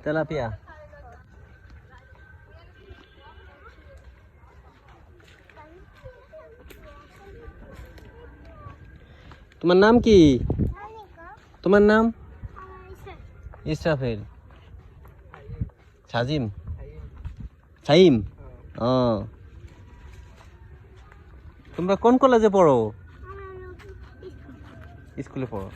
Tilapia. তোমার নাম কি? তোমার নাম? ইসরাফিল। সাজিম? সাইম? ও, তোমরা কোন কলেজে পড়ো? স্কুলে পড়ো।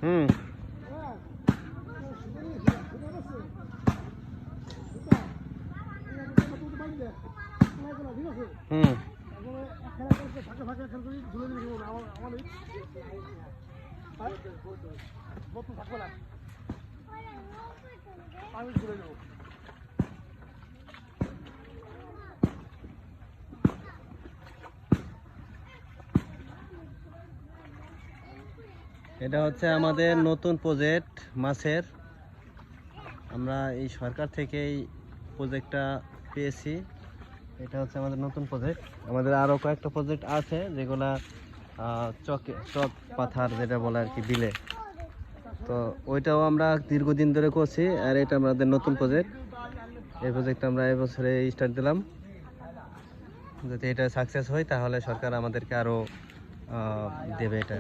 হুম। হুম। এটা হচ্ছে আমাদের নতুন প্রজেক্ট মাছের। আমরা এই সরকার থেকেই প্রজেক্টটা পেয়েছি। এটা হচ্ছে আমাদের নতুন প্রজেক্ট। আমাদের আরও কয়েকটা প্রজেক্ট আছে যেগুলা চক পাথার যেটা বলে আর কি বিলে, তো ওইটাও আমরা দীর্ঘদিন ধরে করছি। আর এটা আমাদের নতুন প্রজেক্ট। এই প্রজেক্ট আমরা এবছরে স্টার্ট দিলাম। যদি এটা সাকসেস হয় তাহলে সরকার আমাদেরকে আরও দেবে এটা।